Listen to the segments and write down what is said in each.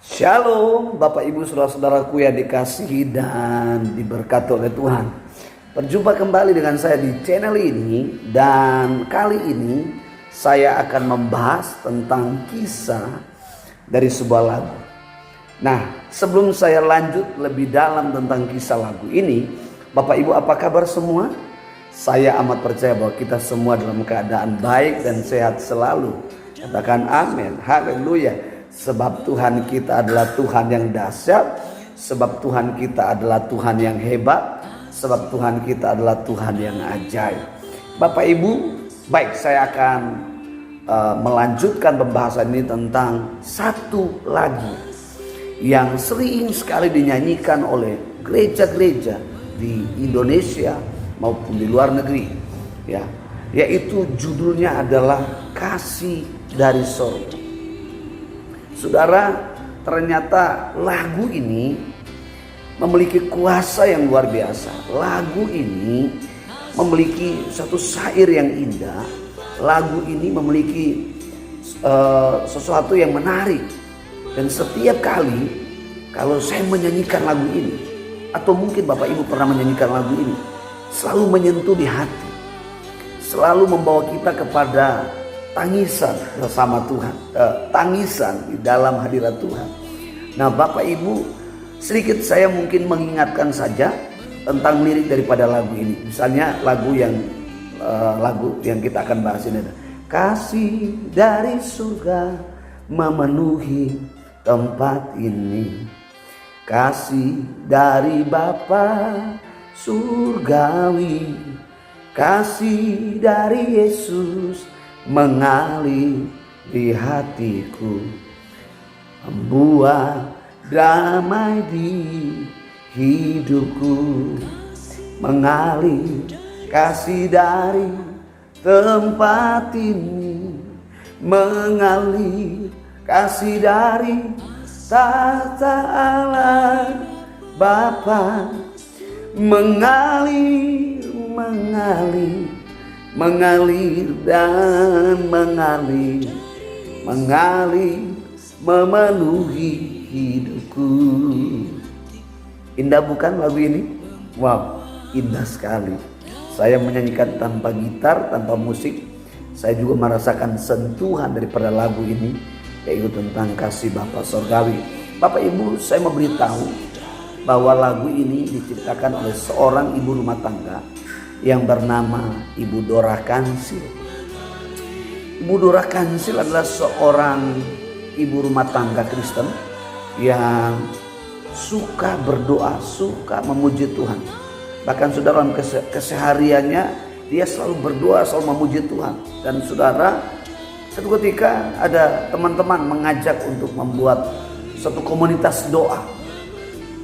Shalom Bapak Ibu Saudara-saudaraku yang dikasihi dan diberkati oleh Tuhan. Berjumpa kembali dengan saya di channel ini. Dan kali ini saya akan membahas tentang kisah dari sebuah lagu. Nah, sebelum saya lanjut lebih dalam tentang kisah lagu ini, Bapak Ibu apa kabar semua? Saya amat percaya bahwa kita semua dalam keadaan baik dan sehat selalu. Katakan amin, haleluya. Sebab Tuhan kita adalah Tuhan yang dahsyat, sebab Tuhan kita adalah Tuhan yang hebat, sebab Tuhan kita adalah Tuhan yang ajaib. Bapak Ibu, baik, saya akan melanjutkan pembahasan ini tentang satu lagu yang sering sekali dinyanyikan oleh gereja-gereja di Indonesia maupun di luar negeri, ya, yaitu judulnya adalah Kasih dari Sorga. Saudara, ternyata lagu ini memiliki kuasa yang luar biasa. Lagu ini memiliki satu syair yang indah. Lagu ini memiliki sesuatu yang menarik. Dan setiap kali kalau saya menyanyikan lagu ini, atau mungkin Bapak Ibu pernah menyanyikan lagu ini, selalu menyentuh di hati, selalu membawa kita kepada tangisan bersama Tuhan, tangisan di dalam hadirat Tuhan. Nah Bapak Ibu, sedikit saya mungkin mengingatkan saja tentang lirik daripada lagu ini. Misalnya lagu yang kita akan bahas ini, kasih dari surga memenuhi tempat ini, kasih dari Bapa surgawi, kasih dari Yesus mengalir di hatiku, membuat damai di hidupku, mengalir kasih dari tempat ini, mengalir kasih dari tahta Allah Bapa, mengalir dan mengalir memenuhi hidupku. Indah bukan lagu ini? Wow, indah sekali. Saya menyanyikan tanpa gitar, tanpa musik. Saya juga merasakan sentuhan daripada lagu ini, yaitu tentang kasih Bapa Sorgawi. Bapak Ibu, saya memberitahu bahwa lagu ini diciptakan oleh seorang ibu rumah tangga yang bernama Ibu Dora Kansil. Ibu Dora Kansil adalah seorang ibu rumah tangga Kristen yang suka berdoa, suka memuji Tuhan. Bahkan saudara, dalam kesehariannya dia selalu berdoa, selalu memuji Tuhan. Dan saudara, satu ketika ada teman-teman mengajak untuk membuat satu komunitas doa.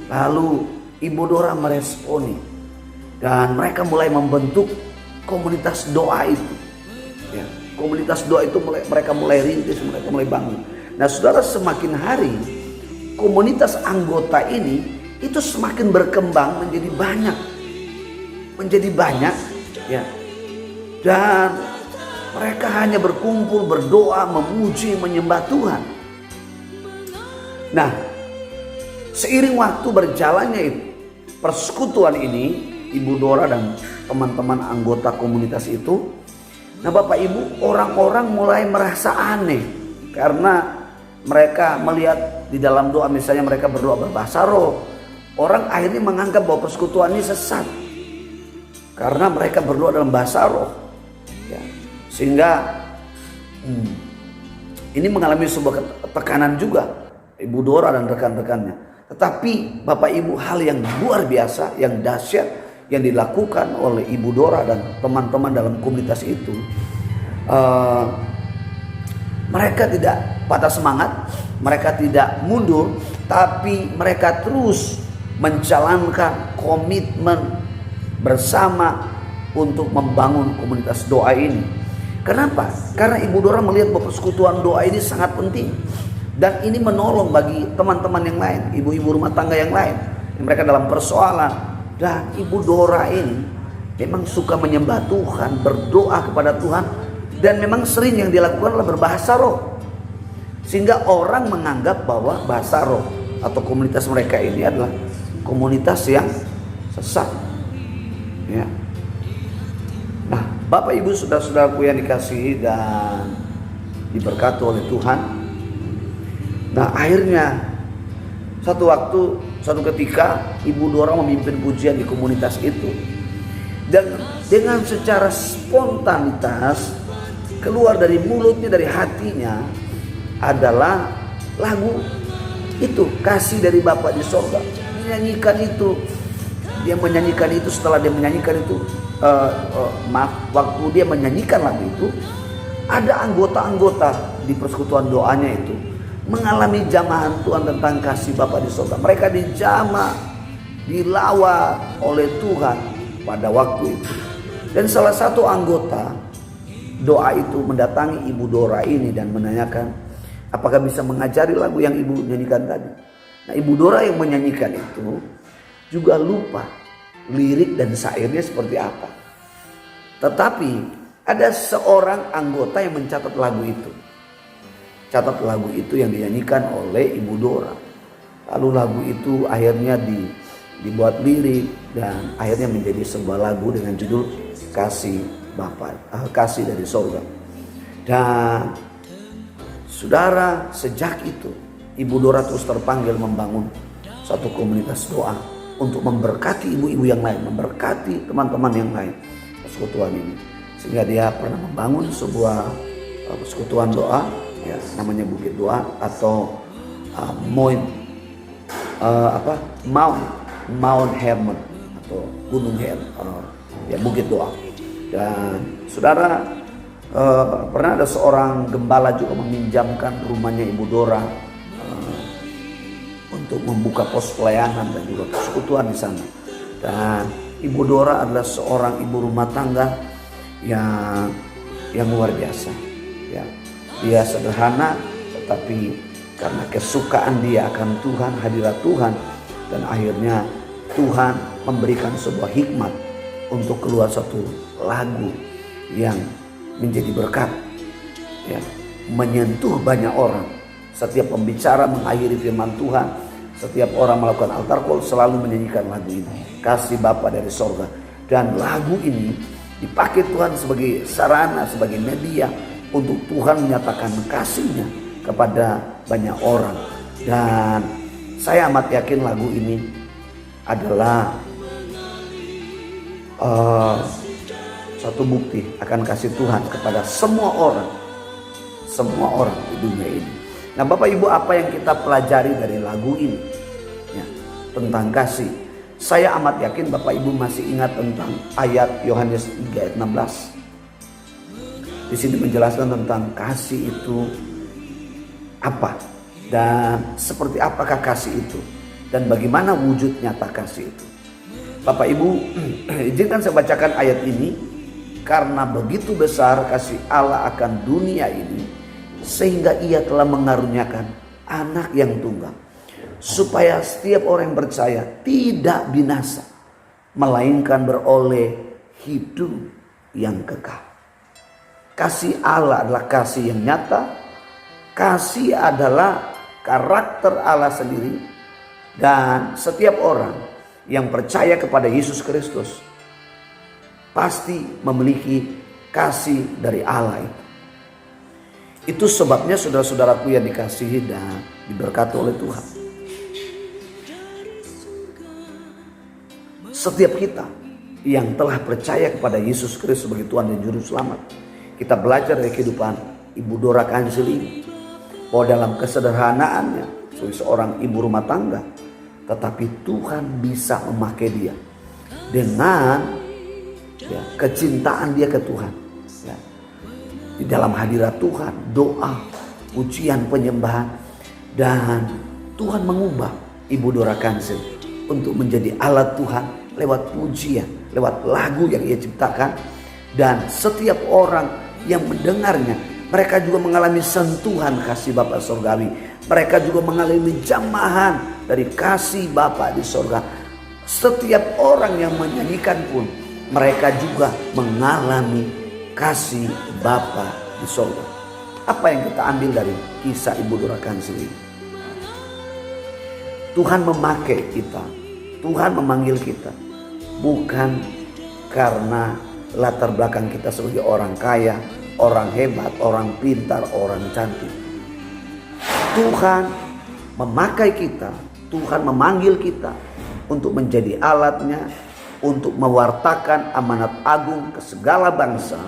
Lalu Ibu Dora meresponi. Dan mereka mulai membentuk komunitas doa itu. Ya, komunitas doa itu mereka mulai rintis, mereka mulai bangun. Nah saudara, semakin hari komunitas anggota ini itu semakin berkembang menjadi banyak, ya. Dan mereka hanya berkumpul, berdoa, memuji, menyembah Tuhan. Nah, seiring waktu berjalannya itu persekutuan ini, Ibu Dora dan teman-teman anggota komunitas itu, nah Bapak Ibu, orang-orang mulai merasa aneh karena mereka melihat di dalam doa, misalnya mereka berdoa berbahasa roh. Orang akhirnya menganggap bahwa persekutuan ini sesat karena mereka berdoa dalam bahasa roh, ya. Sehingga ini mengalami sebuah tekanan juga Ibu Dora dan rekan-rekannya. Tetapi Bapak Ibu, hal yang luar biasa, yang dahsyat yang dilakukan oleh Ibu Dora dan teman-teman dalam komunitas itu, mereka tidak patah semangat, mereka tidak mundur, tapi mereka terus menjalankan komitmen bersama untuk membangun komunitas doa ini. Kenapa? Karena Ibu Dora melihat bahwa persekutuan doa ini sangat penting, dan ini menolong bagi teman-teman yang lain, ibu-ibu rumah tangga yang lain, yang mereka dalam persoalan. Dan Ibu Dora ini memang suka menyembah Tuhan, berdoa kepada Tuhan, dan memang sering yang dilakukan adalah berbahasa roh. Sehingga orang menganggap bahwa bahasa roh atau komunitas mereka ini adalah komunitas yang sesat. Ya. Nah, Bapak Ibu saudara-saudaraku yang dikasihi dan diberkati oleh Tuhan. Nah, akhirnya satu ketika Ibu Dora memimpin pujian di komunitas itu. Dan dengan secara spontanitas keluar dari mulutnya, dari hatinya adalah lagu itu, Kasih dari Bapa di Sorga. Menyanyikan itu, dia menyanyikan itu. Setelah dia menyanyikan itu, waktu dia menyanyikan lagu itu, ada anggota-anggota di persekutuan doanya itu mengalami jamahan Tuhan tentang kasih Bapa di Sorga. Mereka dijamah, dilawa oleh Tuhan pada waktu itu. Dan salah satu anggota doa itu mendatangi Ibu Dora ini dan menanyakan, apakah bisa mengajari lagu yang Ibu nyanyikan tadi. Nah, Ibu Dora yang menyanyikan itu juga lupa lirik dan syairnya seperti apa. Tetapi ada seorang anggota yang mencatat lagu itu. Catat lagu itu yang dinyanyikan oleh Ibu Dora. Lalu lagu itu akhirnya dibuat lirik dan akhirnya menjadi sebuah lagu dengan judul Kasih Bapa, Kasih dari Sorga. Dan saudara, sejak itu Ibu Dora terus terpanggil membangun satu komunitas doa untuk memberkati ibu-ibu yang lain, memberkati teman-teman yang lain persekutuan ini. Sehingga dia pernah membangun sebuah persekutuan doa, ya, namanya Bukit Doa atau Mount Hermon atau Gunung Hermon, ya, Bukit Doa. Dan saudara, pernah ada seorang gembala juga meminjamkan rumahnya Ibu Dora untuk membuka pos pelayanan dan juga persekutuan di sana. Dan Ibu Dora adalah seorang ibu rumah tangga yang luar biasa. Ya, dia sederhana, tetapi karena kesukaan dia akan Tuhan, hadirat Tuhan, dan akhirnya Tuhan memberikan sebuah hikmat untuk keluar satu lagu yang menjadi berkat, ya, menyentuh banyak orang. Setiap pembicara mengakhiri firman Tuhan, setiap orang melakukan altar call selalu menyanyikan lagu ini, Kasih Bapa dari Sorga. Dan lagu ini dipakai Tuhan sebagai sarana, sebagai media untuk Tuhan menyatakan kasih-Nya kepada banyak orang. Dan saya amat yakin lagu ini adalah satu bukti akan kasih Tuhan kepada semua orang di dunia ini. Nah, Bapak Ibu, apa yang kita pelajari dari lagu ini, ya, tentang kasih? Saya amat yakin Bapak Ibu masih ingat tentang ayat Yohanes 3 ayat 16. Di sini menjelaskan tentang kasih itu apa dan seperti apakah kasih itu dan bagaimana wujud nyata kasih itu. Bapak Ibu, izinkan saya bacakan ayat ini. Karena begitu besar kasih Allah akan dunia ini, sehingga Ia telah mengaruniakan anak yang tunggal, supaya setiap orang yang percaya tidak binasa, melainkan beroleh hidup yang kekal. Kasih Allah adalah kasih yang nyata. Kasih adalah karakter Allah sendiri. Dan setiap orang yang percaya kepada Yesus Kristus pasti memiliki kasih dari Allah itu. Itu sebabnya saudara-saudaraku yang dikasihi dan diberkati oleh Tuhan, setiap kita yang telah percaya kepada Yesus Kristus sebagai Tuhan dan Juru Selamat, kita belajar dari kehidupan Ibu Dora Kancil ini, bahwa dalam kesederhanaannya sebagai seorang ibu rumah tangga, tetapi Tuhan bisa memakai dia dengan, ya, kecintaan dia ke Tuhan, ya, di dalam hadirat Tuhan, doa, pujian, penyembahan, dan Tuhan mengubah Ibu Dora Kancil untuk menjadi alat Tuhan lewat pujian, lewat lagu yang ia ciptakan. Dan setiap orang yang mendengarnya, mereka juga mengalami sentuhan kasih Bapa Sorgawi. Mereka juga mengalami jamahan dari kasih Bapa di sorga. Setiap orang yang menyanyikan pun mereka juga mengalami kasih Bapa di sorga. Apa yang kita ambil dari kisah Ibu Dora Kansil ini. Tuhan memakai kita, Tuhan memanggil kita bukan karena latar belakang kita sebagai orang kaya, orang hebat, orang pintar, orang cantik. Tuhan memakai kita, Tuhan memanggil kita untuk menjadi alatnya, untuk mewartakan amanat agung ke segala bangsa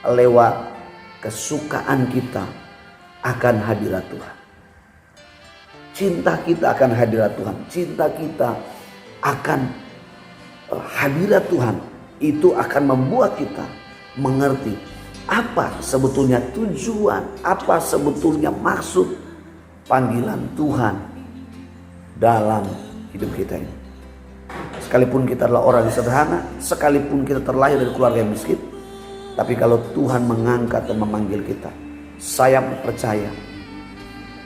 lewat kesukaan kita akan hadirat Tuhan. Cinta kita akan hadirat Tuhan, cinta kita akan hadirat Tuhan itu akan membuat kita mengerti apa sebetulnya tujuan, apa sebetulnya maksud panggilan Tuhan dalam hidup kita ini. Sekalipun kita adalah orang sederhana, sekalipun kita terlahir dari keluarga yang miskin, tapi kalau Tuhan mengangkat dan memanggil kita, saya percaya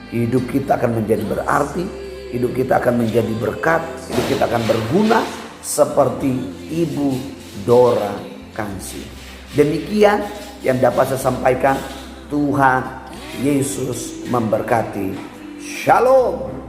hidup kita akan menjadi berarti, hidup kita akan menjadi berkat, hidup kita akan berguna seperti Ibu Dora Kansil. Demikian yang dapat saya sampaikan. Tuhan Yesus memberkati. Shalom.